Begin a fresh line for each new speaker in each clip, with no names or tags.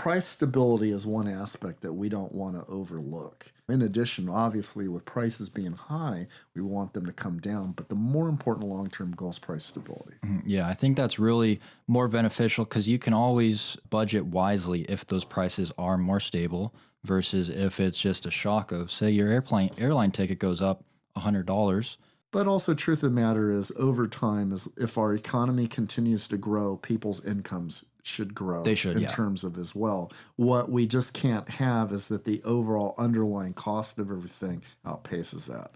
price stability is one aspect that we don't want to overlook. In addition, obviously, with prices being high, we want them to come down. But the more important long-term goal is price stability.
Yeah, I think that's really more beneficial because you can always budget wisely if those prices are more stable versus if it's just a shock of, say, your airline ticket goes up $100.
But also, truth of the matter is, over time, is if our economy continues to grow, people's incomes should grow
They should,
in
yeah.
terms of as well. What we just can't have is that the overall underlying cost of everything outpaces that.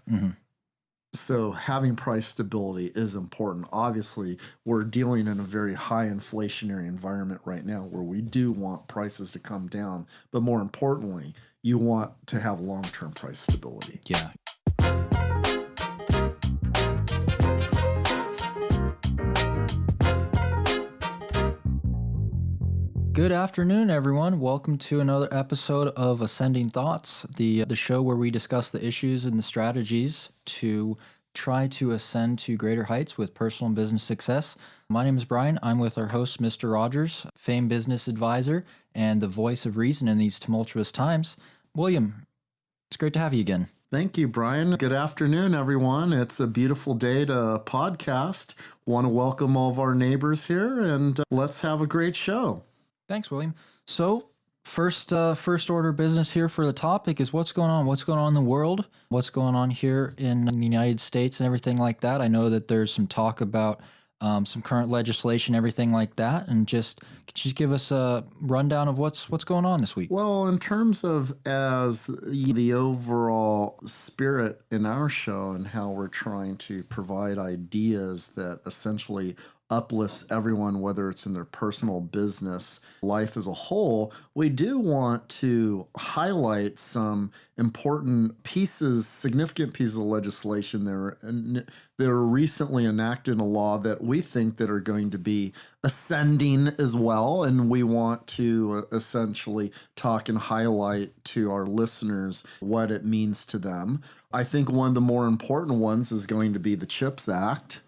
So having price stability is important. Obviously, we're dealing in a very high inflationary environment right now where we do want prices to come down. But more importantly, you want to have long-term price stability.
Yeah. Good afternoon, everyone. Welcome to another episode of Ascending Thoughts, the show where we discuss the issues and the strategies to try to ascend to greater heights with personal and business success. My name is Brian. I'm with our host, MrRogers, famed business advisor and the voice of reason in these tumultuous times. William, it's great to have you again.
Thank you, Brian. Good afternoon, everyone. It's a beautiful day to podcast. Want to welcome all of our neighbors here, and let's have a great show.
Thanks, William. So first order of business here for the topic is what's going on? What's going on in the world? What's going on here in the United States and everything like that? I know that there's some talk about some current legislation, everything like that, and could you give us a rundown of what's going on this week?
Well, in terms of as the overall spirit in our show and how we're trying to provide ideas that essentially uplifts everyone, whether it's in their personal business life as a whole, we do want to highlight some important pieces, significant pieces of legislation that are recently enacted in a law that we think that are going to be ascending as well. And we want to essentially talk and highlight to our listeners what it means to them. I think one of the more important ones is going to be the CHIPS Act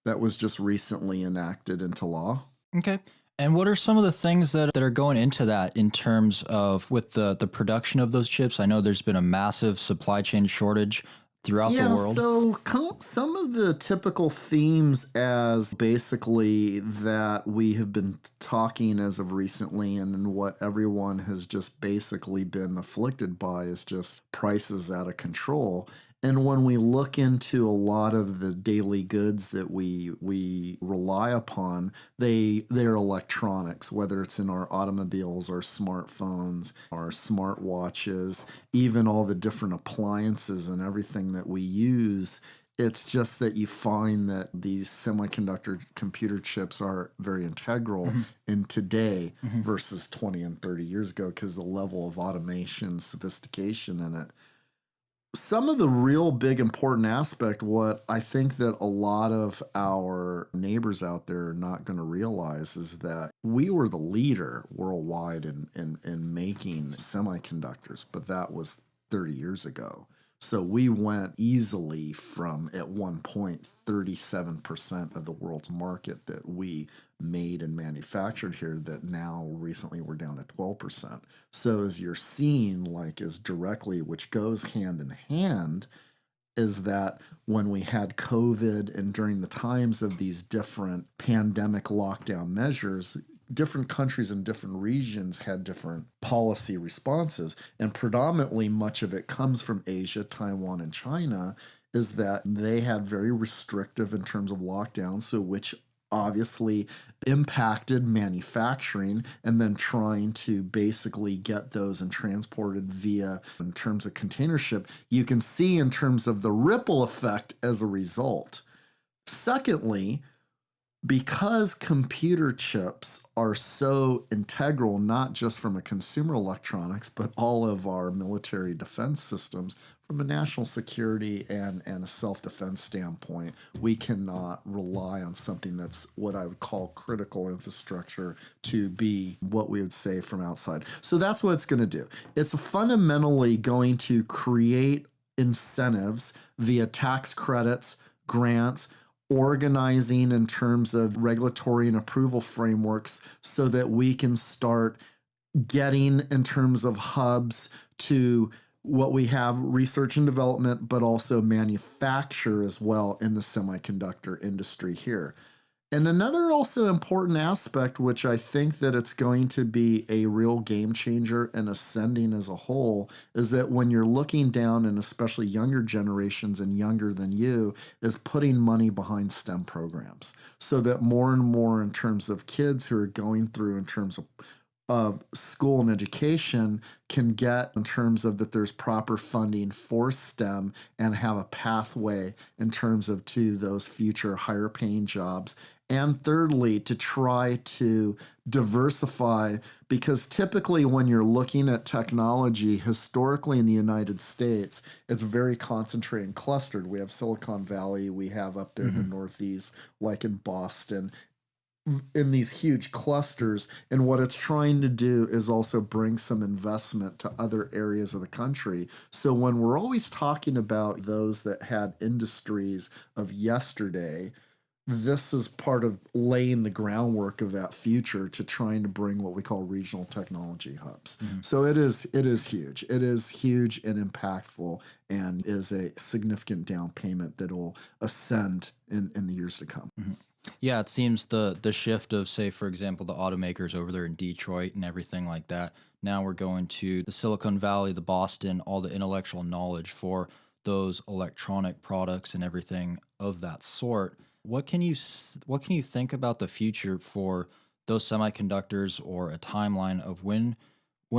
that was just recently enacted into law.
Okay. And what are some of the things that are going into that in terms of with the production of those chips? I know there's been a massive supply chain shortage throughout the world.
So some of the typical themes as basically that we have been talking as of recently and what everyone has just basically been afflicted by is just prices out of control. And when we look into a lot of the daily goods that we rely upon, they're electronics, whether it's in our automobiles, our smartphones, our smartwatches, even all the different appliances and everything that we use. It's just that you find that these semiconductor computer chips are very integral in today versus 20 and 30 years ago because the level of automation, sophistication in it. Some of the real big important aspect, what I think that a lot of our neighbors out there are not going to realize is that we were the leader worldwide in making semiconductors, but that was 30 years ago. So we went easily from, at one point, 37% of the world's market that we made and manufactured here that now recently we're down at 12%. So as you're seeing, like as directly, which goes hand in hand, is that when we had COVID and during the times of these different pandemic lockdown measures, different countries and different regions had different policy responses. And predominantly much of it comes from Asia, Taiwan, and China, is that they had very restrictive in terms of lockdown, so which obviously impacted manufacturing and then trying to basically get those and transported via in terms of container ship. You can see in terms of the ripple effect as a result. Secondly, because computer chips are so integral, not just from a consumer electronics, but all of our military defense systems, from a national security and a self-defense standpoint, we cannot rely on something that's what I would call critical infrastructure to be what we would say from outside. So that's what it's going to do. It's fundamentally going to create incentives via tax credits, grants, organizing in terms of regulatory and approval frameworks so that we can start getting in terms of hubs to what we have research and development, but also manufacture as well in the semiconductor industry here. And another also important aspect, which I think that it's going to be a real game changer and ascending as a whole, is that when you're looking down, and especially younger generations and younger than you, is putting money behind STEM programs so that more and more in terms of kids who are going through in terms of school and education can get in terms of that there's proper funding for STEM and have a pathway in terms of to those future higher paying jobs. And thirdly, to try to diversify, because typically when you're looking at technology, historically in the United States, it's very concentrated and clustered. We have Silicon Valley, we have up there in the Northeast, like in Boston, in these huge clusters. And what it's trying to do is also bring some investment to other areas of the country. So when we're always talking about those that had industries of yesterday, this is part of laying the groundwork of that future to trying to bring what we call regional technology hubs. So it is huge. It is huge and impactful, and is a significant down payment that will ascend in the years to come.
Yeah, it seems the shift of, say, for example, the automakers over there in Detroit and everything like that. Now we're going to the Silicon Valley, the Boston, all the intellectual knowledge for those electronic products and everything of that sort. What can you think about the future for those semiconductors, or a timeline of when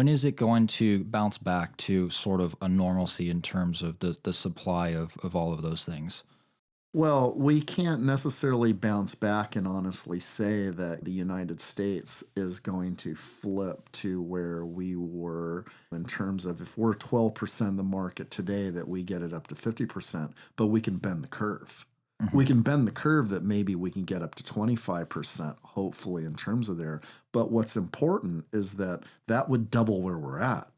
is it going to bounce back to sort of a normalcy in terms of the supply of all of those things?
Well, we can't necessarily bounce back and honestly say that the United States is going to flip to where we were in terms of, if we're 12% of the market today, that we get it up to 50%, but we can bend the curve. We can bend the curve that maybe we can get up to 25%, hopefully, in terms of there. But what's important is that that would double where we're at.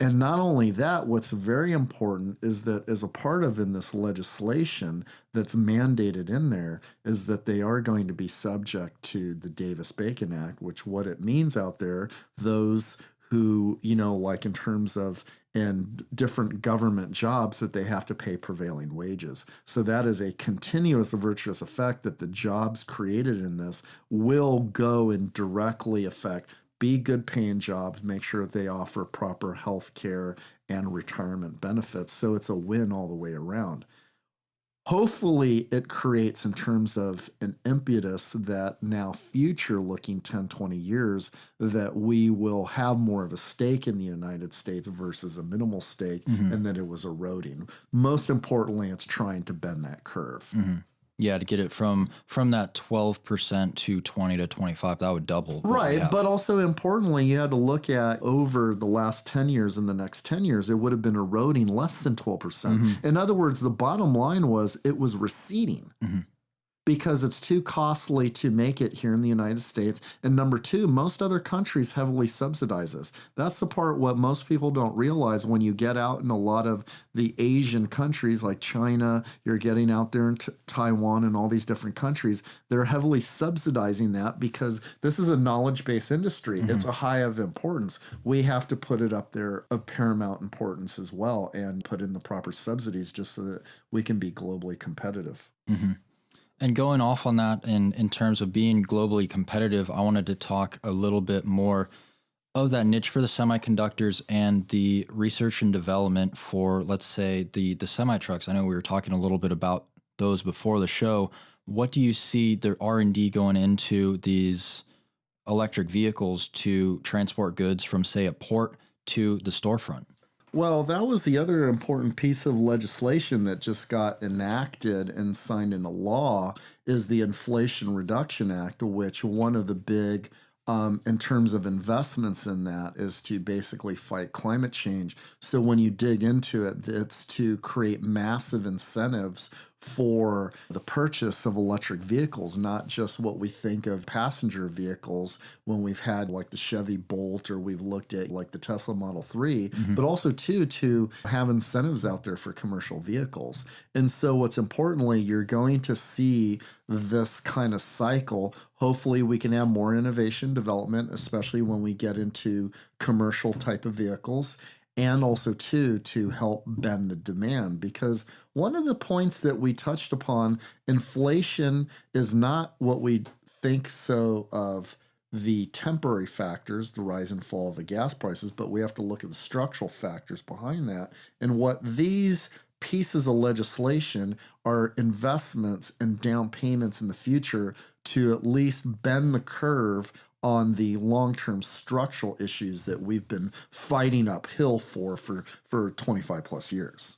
And not only that, what's very important is that as a part of in this legislation that's mandated in there is that they are going to be subject to the Davis-Bacon Act, which what it means out there, those who, like in terms of in different government jobs, that they have to pay prevailing wages. So that is a continuous virtuous effect that the jobs created in this will go and directly affect be good paying jobs, make sure they offer proper health care and retirement benefits. So it's a win all the way around. Hopefully it creates in terms of an impetus that now future looking 10, 20 years, that we will have more of a stake in the United States versus a minimal stake, and that it was eroding. Most importantly, it's trying to bend that curve.
Yeah, to get it from that 12% to 20 to 25, that would double what we
Right,
have.
but also importantly, you had to look at over the last 10 years and the next 10 years, it would have been eroding less than 12%. In other words, the bottom line was it was receding. Because it's too costly to make it here in the United States. And number two, most other countries heavily subsidize us. That's the part what most people don't realize when you get out in a lot of the Asian countries like China, you're getting out there in Taiwan and all these different countries, they're heavily subsidizing that because this is a knowledge-based industry. It's a high of importance. We have to put it up there of paramount importance as well and put in the proper subsidies just so that we can be globally competitive.
And going off on that, in terms of being globally competitive, I wanted to talk a little bit more of that niche for the semiconductors and the research and development for, let's say, the semi-trucks. I know we were talking a little bit about those before the show. What do you see the R&D going into these electric vehicles to transport goods from, say, a port to the storefront?
Well, that was the other important piece of legislation that just got enacted and signed into law is the Inflation Reduction Act, which one of the big in terms of investments in that is to basically fight climate change. So when you dig into it, it's to create massive incentives for the purchase of electric vehicles, not just what we think of passenger vehicles when we've had like the Chevy Bolt or we've looked at like the Tesla Model 3, but also too to have incentives out there for commercial vehicles. And so what's importantly, you're going to see this kind of cycle. Hopefully we can have more innovation development, especially when we get into commercial type of vehicles. And also, too, to help bend the demand. Because one of the points that we touched upon, inflation is not what we think so of the temporary factors, the rise and fall of the gas prices, but we have to look at the structural factors behind that. And what these pieces of legislation are investments and down payments in the future to at least bend the curve on the long-term structural issues that we've been fighting uphill for 25 plus years.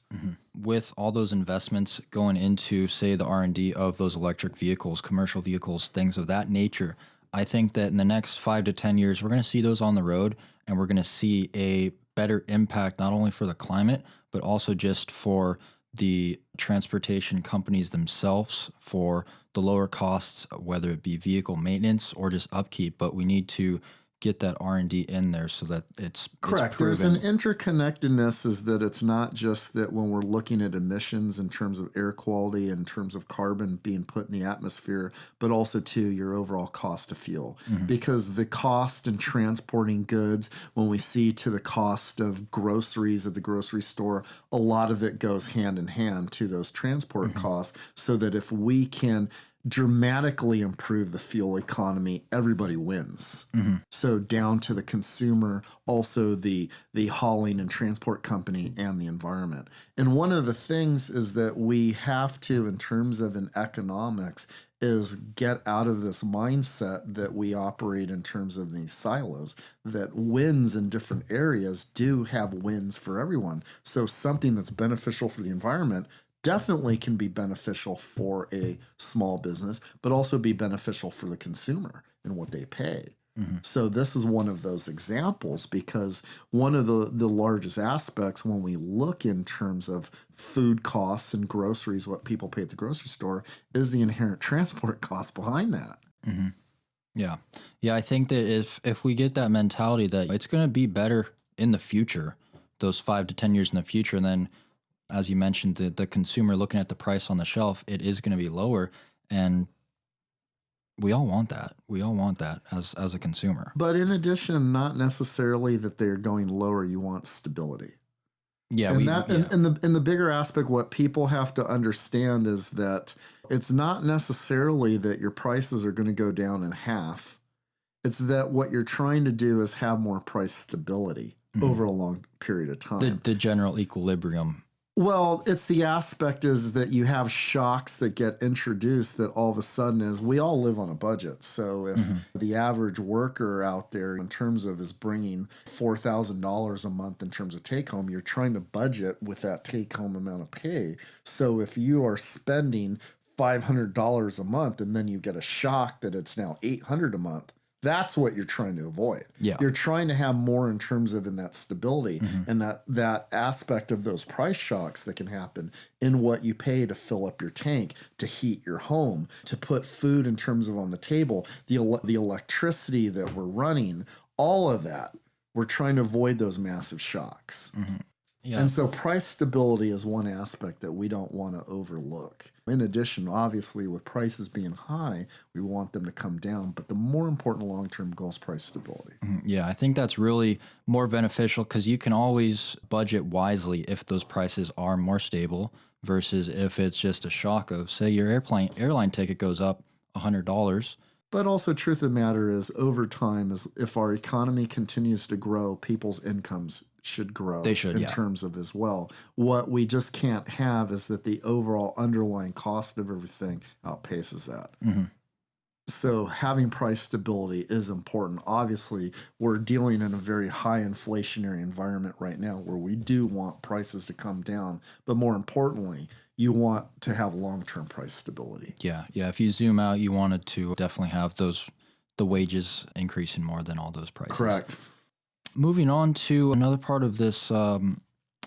With all those investments going into, say, the R&D of those electric vehicles, commercial vehicles, things of that nature, I think that in the next 5 to 10 years, we're going to see those on the road, and we're going to see a better impact not only for the climate, but also just for the transportation companies themselves, for the lower costs, whether it be vehicle maintenance or just upkeep. But we need to get that R&D in there so that it's
correct. There's an interconnectedness, is that it's not just that when we're looking at emissions in terms of air quality, in terms of carbon being put in the atmosphere, but also to your overall cost of fuel. Because the cost in transporting goods, when we see to the cost of groceries at the grocery store, a lot of it goes hand in hand to those transport costs, so that if we can dramatically improve the fuel economy, everybody wins. So down to the consumer, also the hauling and transport company, and the environment. And one of the things is that we have to, in terms of in economics, is get out of this mindset that we operate in terms of these silos, that wins in different areas do have wins for everyone. So something that's beneficial for the environment definitely can be beneficial for a small business, but also be beneficial for the consumer and what they pay. So this is one of those examples, because one of the largest aspects when we look in terms of food costs and groceries, what people pay at the grocery store, is the inherent transport cost behind that.
Yeah. I think that if we get that mentality that it's going to be better in the future, those 5 to 10 years in the future, and then as you mentioned, the consumer looking at the price on the shelf, it is going to be lower. And we all want that. We all want that as a consumer.
But in addition, not necessarily that they're going lower. You want stability.
Yeah.
And the bigger aspect, what people have to understand is that it's not necessarily that your prices are going to go down in half. It's that what you're trying to do is have more price stability over a long period of time.
The general equilibrium.
Well, it's the aspect is that you have shocks that get introduced that all of a sudden is, we all live on a budget. So if the average worker out there in terms of is bringing $4,000 a month in terms of take home, you're trying to budget with that take home amount of pay. So if you are spending $500 a month and then you get a shock that it's now $800 a month, that's what you're trying to avoid.
Yeah.
You're trying to have more in terms of in that stability and that aspect of those price shocks that can happen in what you pay to fill up your tank, to heat your home, to put food in terms of on the table, the electricity that we're running, all of that. We're trying to avoid those massive shocks.
Yeah.
And so price stability is one aspect that we don't want to overlook. In addition, obviously, with prices being high, we want them to come down. But the more important long-term goal is price stability.
Yeah, I think that's really more beneficial, because you can always budget wisely if those prices are more stable versus if it's just a shock of, say, your airline ticket goes up $100.
But also, truth of the matter is, over time, is if our economy continues to grow, people's incomes should grow.
They should,
in terms of as well. What we just can't have is that the overall underlying cost of everything outpaces that. So having price stability is important. Obviously, we're dealing in a very high inflationary environment right now where we do want prices to come down. But more importantly, you want to have long-term price stability.
Yeah. If you zoom out, you wanted to definitely have the wages increasing more than all those prices.
Correct.
Moving on to another part of this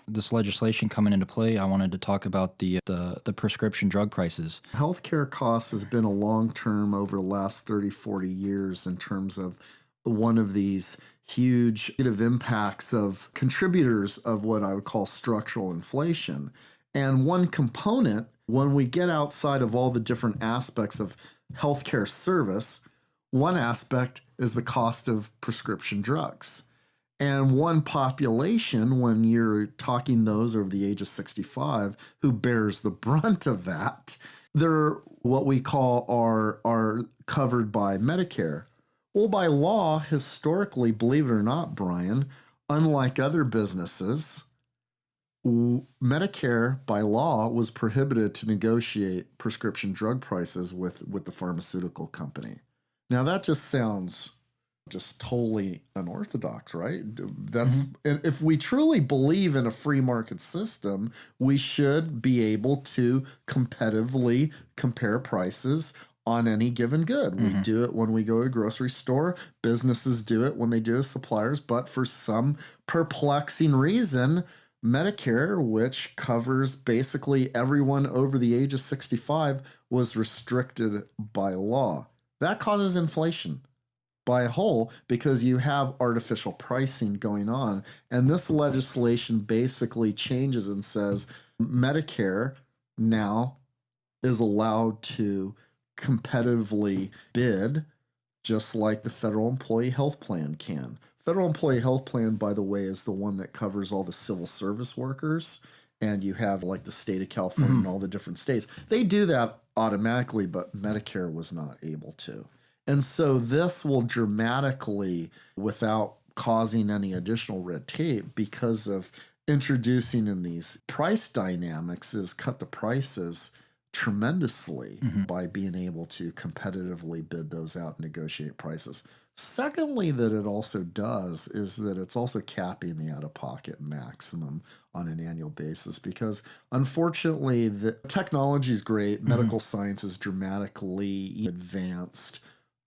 this legislation coming into play, I wanted to talk about the prescription drug prices.
Healthcare costs has been a long term over the last 30, 40 years in terms of one of these huge negative impacts of contributors of what I would call structural inflation. And one component, when we get outside of all the different aspects of healthcare service, one aspect is the cost of prescription drugs. And one population, when you're talking those over the age of 65, who bears the brunt of that, they're what we call are covered by Medicare. Well, by law, historically, believe it or not, Brian, unlike other businesses, Medicare by law was prohibited to negotiate prescription drug prices with the pharmaceutical company. Now that just sounds just totally unorthodox, right? That's if we truly believe in a free market system, we should be able to competitively compare prices on any given good. We do it when we go to a grocery store. Businesses do it when they do as suppliers. But for some perplexing reason, Medicare, which covers basically everyone over the age of 65, was restricted by law. That causes inflation by a whole because you have artificial pricing going on. And this legislation basically changes and says Medicare now is allowed to competitively bid just like the federal employee health plan can. Federal employee health plan, by the way, is the one that covers all the civil service workers. And you have like the state of California and all the different states. They do that automatically, but Medicare was not able to. And so this will dramatically, without causing any additional red tape, because of introducing in these price dynamics, is cut the prices tremendously by being able to competitively bid those out and negotiate prices. Secondly, that it also does is that it's also capping the out-of-pocket maximum on an annual basis because, unfortunately, the technology is great. Medical science is dramatically advanced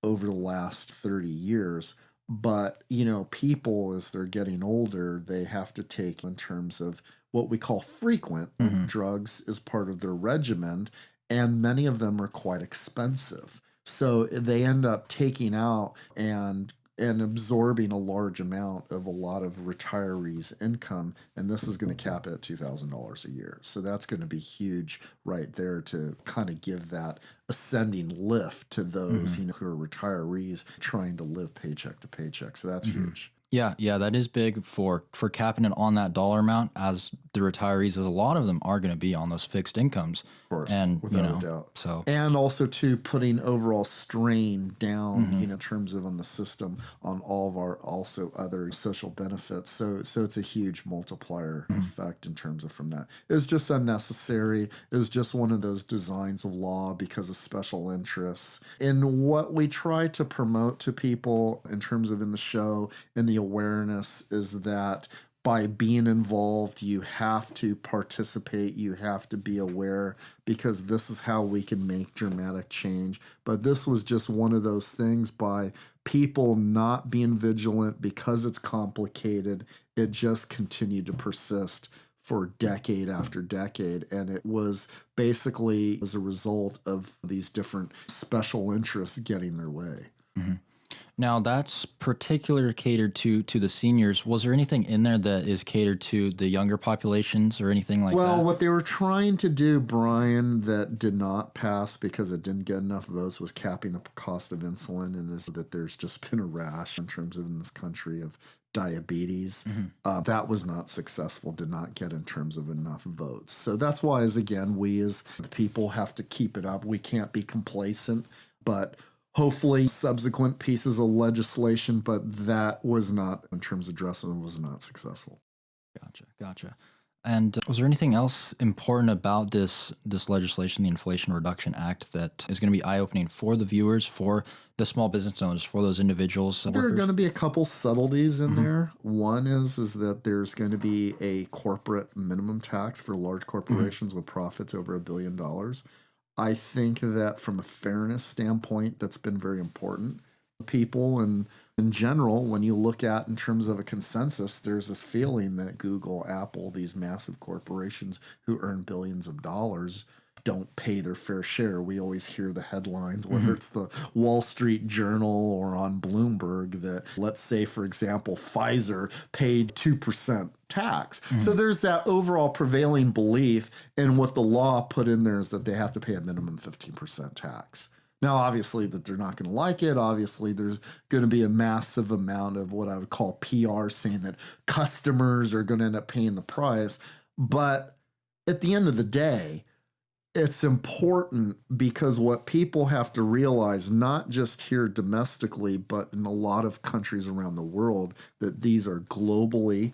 over the last 30 years. But, you know, people, as they're getting older, they have to take in terms of what we call frequent drugs as part of their regimen. And many of them are quite expensive. So they end up taking out and absorbing a large amount of a lot of retirees' income, and this is going to cap it at $2,000 a year. So that's going to be huge right there to kind of give that ascending lift to those who are retirees trying to live paycheck to paycheck. So that's huge.
Yeah, that is big for capping it on that dollar amount, as the retirees, as a lot of them are going to be on those fixed incomes.
Of course,
and
without a doubt.
So,
and also too putting overall strain down, in terms of on the system on all of our also other social benefits. So it's a huge multiplier effect in terms of from that. It's just unnecessary. It's just one of those designs of law because of special interests. And what we try to promote to people in terms of in the show and the awareness is that by being involved, you have to participate, you have to be aware, because this is how we can make dramatic change. But this was just one of those things by people not being vigilant because it's complicated. It just continued to persist for decade after decade. And it was basically as a result of these different special interests getting their way.
Now, that's particular catered to the seniors. Was there anything in there that is catered to the younger populations or anything like that?
Well, what they were trying to do, Brian, that did not pass because it didn't get enough votes, was capping the cost of insulin, and is that there's just been a rash in terms of in this country of diabetes. That was not successful, did not get in terms of enough votes. So that's why, as again, we as the people have to keep it up. We can't be complacent, but hopefully subsequent pieces of legislation, but that was not, in terms of addressing, was not successful.
Gotcha. And was there anything else important about this legislation, the Inflation Reduction Act, that is going to be eye-opening for the viewers, for the small business owners, for those individuals?
There are going to be a couple subtleties in there. One is that there's going to be a corporate minimum tax for large corporations with profits over $1 billion. I think that from a fairness standpoint, that's been very important. People and In general, when you look at in terms of a consensus, there's this feeling that Google, Apple, these massive corporations who earn billions of dollars don't pay their fair share. We always hear the headlines, whether it's the Wall Street Journal or on Bloomberg, that let's say, for example, Pfizer paid 2% tax. So there's that overall prevailing belief, and what the law put in there is that they have to pay a minimum 15% tax. Now, obviously, that they're not going to like it. Obviously, there's going to be a massive amount of what I would call PR saying that customers are going to end up paying the price. But at the end of the day, it's important because what people have to realize, not just here domestically, but in a lot of countries around the world, that these are globally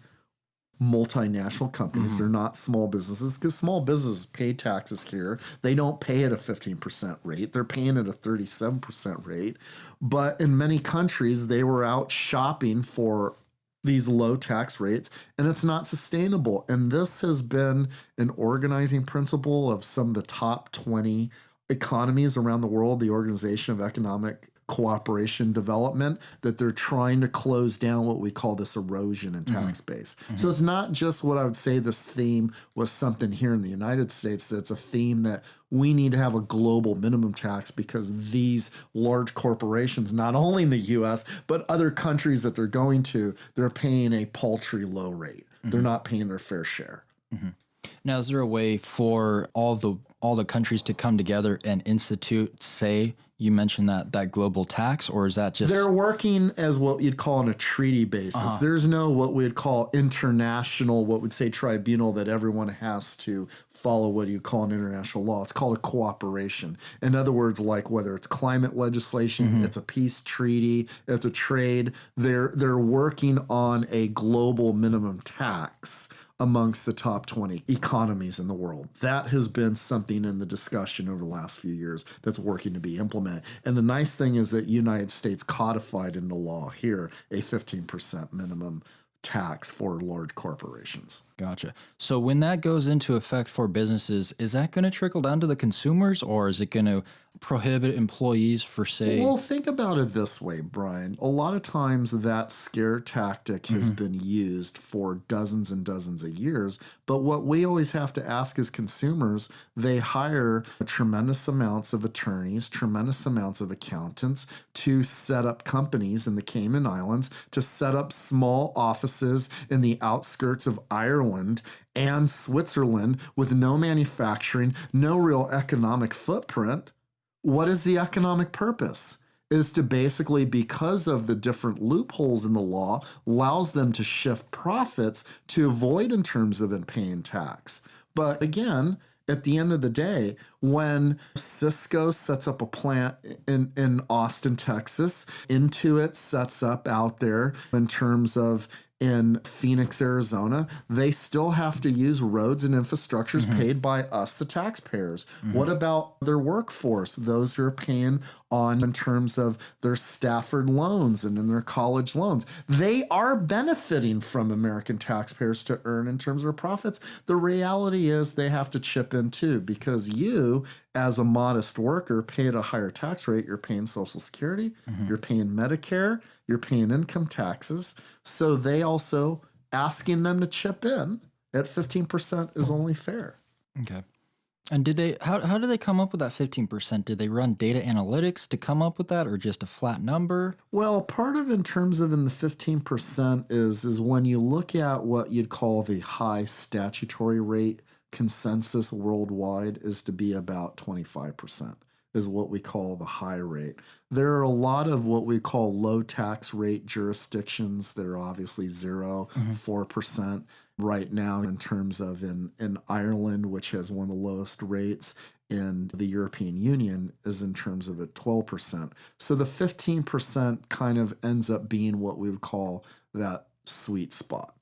multinational companies. They're not small businesses, because small businesses pay taxes here. They don't pay at a 15% rate. They're paying at a 37% rate. But in many countries, they were out shopping for these low tax rates, and it's not sustainable. And this has been an organizing principle of some of the top 20 economies around the world, the Organization of Economic Cooperation Development, that they're trying to close down what we call this erosion in tax base. So it's not just what I would say this theme was something here in the United States, that's a theme that we need to have a global minimum tax, because these large corporations, not only in the US, but other countries that they're going to, they're paying a paltry low rate. They're not paying their fair share.
Now, is there a way for all the countries to come together and institute, say, you mentioned that global tax, or is that just...
They're working as what you'd call on a treaty basis. There's no what we'd call international, what we'd say tribunal, that everyone has to follow what you call an international law. It's called a cooperation. In other words, like whether it's climate legislation, it's a peace treaty, it's a trade, they're working on a global minimum tax amongst the top 20 economies in the world. That has been something in the discussion over the last few years that's working to be implemented. And the nice thing is that United States codified into law here a 15% minimum tax for large corporations.
Gotcha. So when that goes into effect for businesses, is that going to trickle down to the consumers, or is it going to prohibit employees for, say...
Well, think about it this way, Brian. A lot of times that scare tactic has been used for dozens and dozens of years. But what we always have to ask as consumers, they hire tremendous amounts of attorneys, tremendous amounts of accountants to set up companies in the Cayman Islands, to set up small offices in the outskirts of Ireland and Switzerland with no manufacturing, no real economic footprint. What is the economic purpose? Is to basically, because of the different loopholes in the law, allows them to shift profits to avoid in terms of paying tax. But again, at the end of the day, when Cisco sets up a plant in Austin, Texas, Intuit sets up out there in terms of in Phoenix, Arizona, they still have to use roads and infrastructures paid by us, the taxpayers. What about their workforce, those who are paying on in terms of their Stafford loans and in their college loans? They are benefiting from American taxpayers to earn in terms of their profits. The reality is they have to chip in too, because you, as a modest worker, pay at a higher tax rate. You're paying Social Security, you're paying Medicare, you're paying income taxes. So they also asking them to chip in at 15% is only fair.
Okay. And did they, how did they come up with that 15%? Did they run data analytics to come up with that, or just a flat number?
Well, part of in terms of in the 15% is when you look at what you'd call the high statutory rate, consensus worldwide is to be about 25%. Is what we call the high rate. There are a lot of what we call low tax rate jurisdictions that are obviously 0, 4% right now in terms of in Ireland, which has one of the lowest rates in the European Union, is in terms of at 12%. So the 15% kind of ends up being what we would call that sweet spot.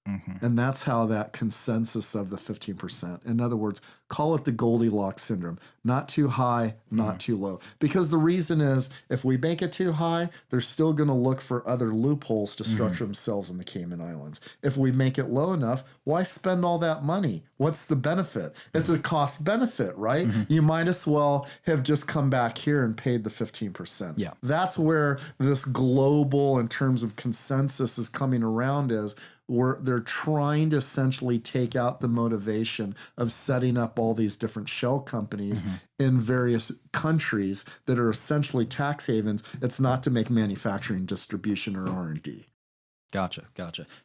And that's how that consensus of the 15%. In other words, call it the Goldilocks syndrome. Not too high, not too low. Because the reason is if we make it too high, they're still going to look for other loopholes to structure themselves in the Cayman Islands. If we make it low enough, why spend all that money? What's the benefit? It's a cost benefit, right? You might as well have just come back here and paid the 15%.
Yeah.
That's where this global, in terms of consensus, is coming around is where they're trying to essentially take out the motivation of setting up all these different shell companies in various countries that are essentially tax havens. It's not to make manufacturing, distribution, or R&D.
Gotcha.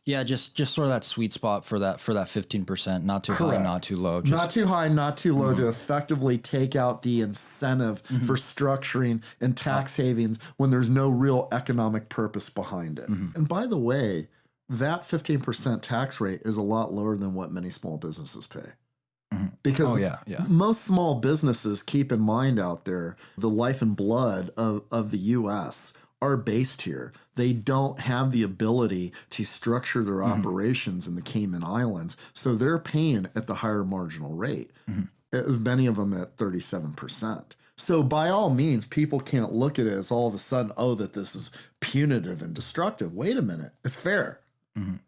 Yeah, just sort of that sweet spot for that 15%, not too high, not too low.
Not too high, not too low, to effectively take out the incentive for structuring and tax havens when there's no real economic purpose behind it. And by the way, that 15% tax rate is a lot lower than what many small businesses pay. Because most small businesses, keep in mind out there, the life and blood of the U.S. are based here. They don't have the ability to structure their operations in the Cayman Islands, so they're paying at the higher marginal rate, many of them at 37%. So by all means, people can't look at it as all of a sudden, oh, that this is punitive and destructive. Wait a minute, it's fair.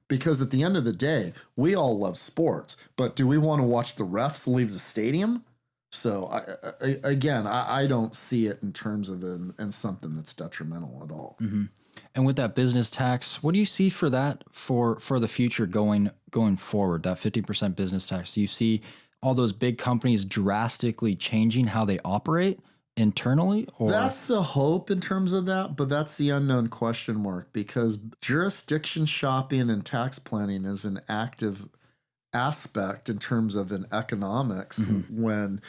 Because at the end of the day, we all love sports, but do we want to watch the refs leave the stadium? So I don't see it in terms of in something that's detrimental at all.
And with that business tax, what do you see for that for the future going forward? That 50% business tax, do you see all those big companies drastically changing how they operate internally? Or
that's the hope in terms of that, but that's the unknown question mark, because jurisdiction shopping and tax planning is an active aspect in terms of in economics. When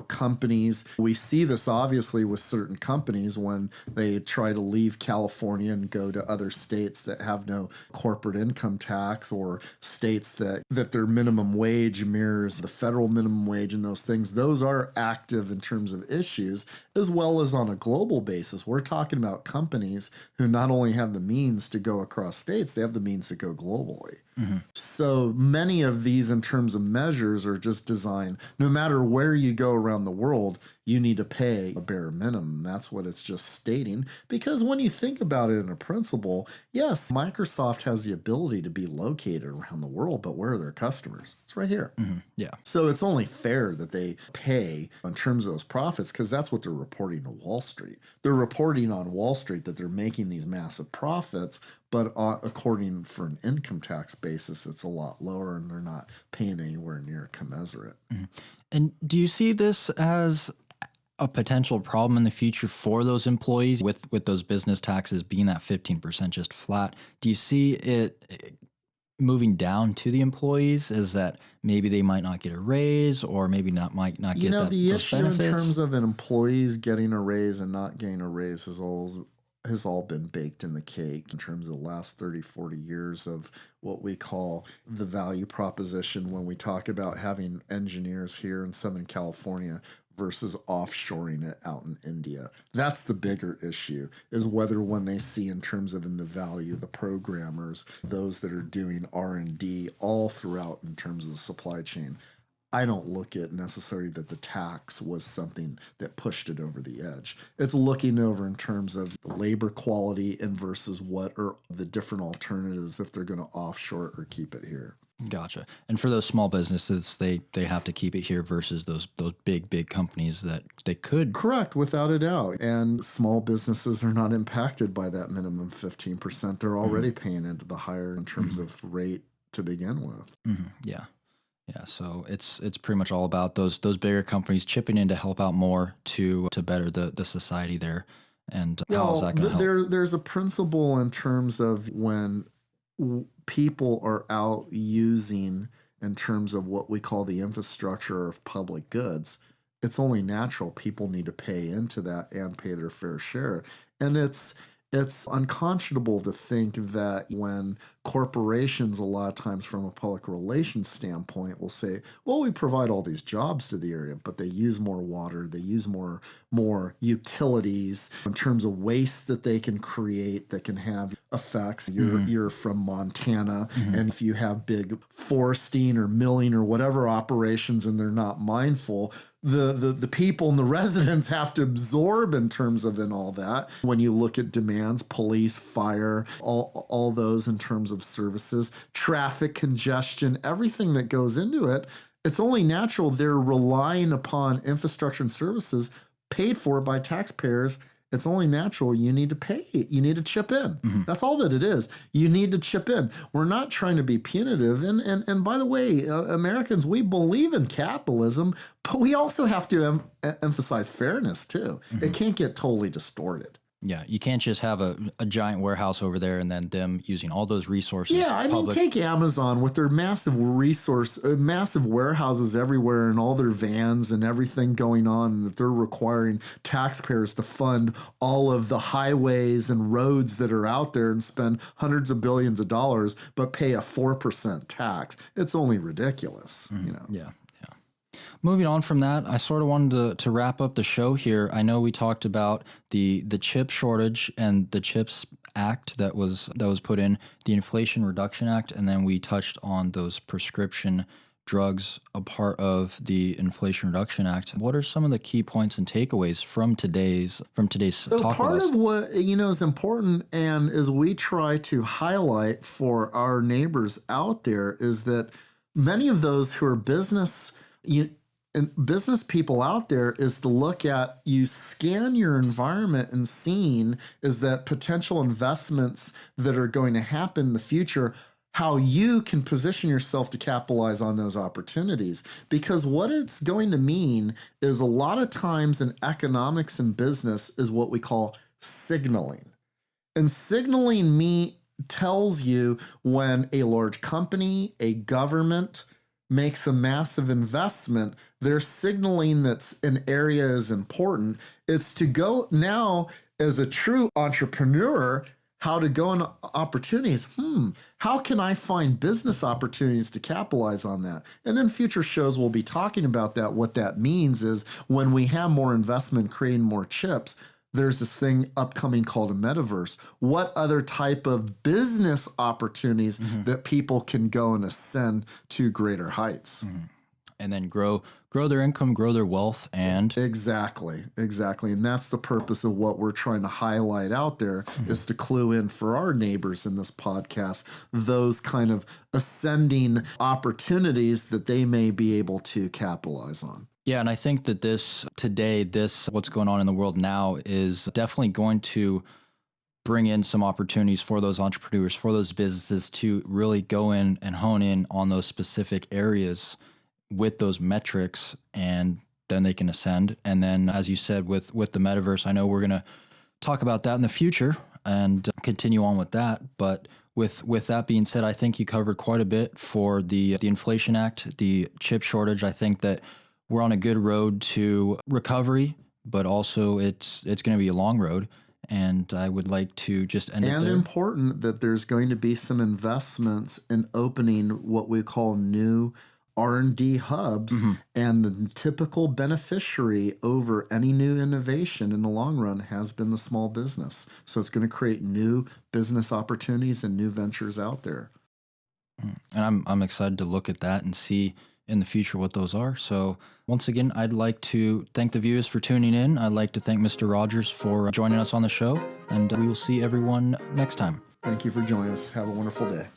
companies, we see this obviously with certain companies when they try to leave California and go to other states that have no corporate income tax, or states that their minimum wage mirrors the federal minimum wage, and those things, those are active in terms of issues, as well as on a global basis. We're talking about companies who not only have the means to go across states, they have the means to go globally. So many of these in terms of measures are just designed, no matter where you go around the world, you need to pay a bare minimum. That's what it's just stating. Because when you think about it in a principle, yes, Microsoft has the ability to be located around the world, but where are their customers? It's right here.
Yeah.
So it's only fair that they pay in terms of those profits, because that's what they're reporting to Wall Street. They're reporting on Wall Street that they're making these massive profits, but according for an income tax basis, it's a lot lower, and they're not paying anywhere near commensurate.
And do you see this as a potential problem in the future for those employees with those business taxes being that 15% just flat? Do you see it moving down to the employees? Is that maybe they might not get a raise, or maybe might not get
the
those
issue
benefits?
in terms of an employees getting a raise and not getting a raise has all been baked in the cake in terms of the last 30, 40 years of what we call the value proposition when we talk about having engineers here in Southern California versus offshoring it out in India. That's the bigger issue, is whether when they see in terms of in the value, the programmers, those that are doing R&D all throughout in terms of the supply chain. I don't look at necessarily that the tax was something that pushed it over the edge. It's looking over in terms of labor quality and versus what are the different alternatives if they're going to offshore it or keep it here.
Gotcha. And for those small businesses, they have to keep it here versus those big companies that they could.
Correct, without a doubt. And small businesses are not impacted by that minimum 15%. They're already paying into the higher in terms of rate to begin with.
Yeah. Yeah, so it's pretty much all about those bigger companies chipping in to help out more to better the society there. And how is that going to help?
There's a principle in terms of when people are out using in terms of what we call the infrastructure of public goods. It's only natural people need to pay into that and pay their fair share. And it's It's unconscionable to think that when corporations, a lot of times from a public relations standpoint, will say, well, we provide all these jobs to the area, but they use more water, they use more utilities in terms of waste that they can create that can have effects. You're from Montana, and if you have big foresting or milling or whatever operations and they're not mindful, the people and the residents have to absorb in terms of in all that. When you look at demands, police, fire, all those in terms of services, traffic congestion, everything that goes into it, it's only natural they're relying upon infrastructure and services paid for by taxpayers. It's only natural you need to pay. You need to chip in. That's all that it is. You need to chip in. We're not trying to be punitive. And by the way, Americans, we believe in capitalism, but we also have to emphasize fairness too. It can't get totally distorted.
Yeah, you can't just have a giant warehouse over there and then them using all those resources.
Yeah, I mean, take Amazon with their massive massive warehouses everywhere and all their vans and everything going on, that they're requiring taxpayers to fund all of the highways and roads that are out there and spend hundreds of billions of dollars, but pay a 4% tax. It's only ridiculous, you know.
Yeah. Moving on from that, I sort of wanted to wrap up the show here. I know we talked about the chip shortage and the CHIPS Act that was put in, the Inflation Reduction Act, and then we touched on those prescription drugs, a part of the Inflation Reduction Act. What are some of the key points and takeaways from today's talk?
Part of what is important, and as we try to highlight for our neighbors out there, is that many of those who are business people out there is to look at, you scan your environment and seeing is that potential investments that are going to happen in the future, how you can position yourself to capitalize on those opportunities. Because what it's going to mean is a lot of times in economics and business is what we call signaling. And signaling tells you when a large company, a government, makes a massive investment, they're signaling that an area is important. It's to go now as a true entrepreneur, how to go in opportunities. How can I find business opportunities to capitalize on that? And in future shows, we'll be talking about that. What that means is when we have more investment, creating more chips, there's this thing upcoming called a metaverse. What other type of business opportunities that people can go and ascend to greater heights?
And then grow their income, grow their wealth, and
Exactly. And that's the purpose of what we're trying to highlight out there, is to clue in for our neighbors in this podcast, those kind of ascending opportunities that they may be able to capitalize on.
Yeah, and I think that what's going on in the world now is definitely going to bring in some opportunities for those entrepreneurs, for those businesses to really go in and hone in on those specific areas with those metrics, and then they can ascend. And then, as you said, with the metaverse, I know we're going to talk about that in the future and continue on with that. But with that being said, I think you covered quite a bit for the Inflation Act, the chip shortage. I think that we're on a good road to recovery, but also it's going to be a long road. And I would like to just end it there.
And important that there's going to be some investments in opening what we call new R&D hubs, and the typical beneficiary over any new innovation in the long run has been the small business. So it's going to create new business opportunities and new ventures out there.
And I'm excited to look at that and see in the future what those are. So once again, I'd like to thank the viewers for tuning in. I'd like to thank Mr. Rogers for joining us on the show, and we will see everyone next time.
Thank you for joining us. Have a wonderful day.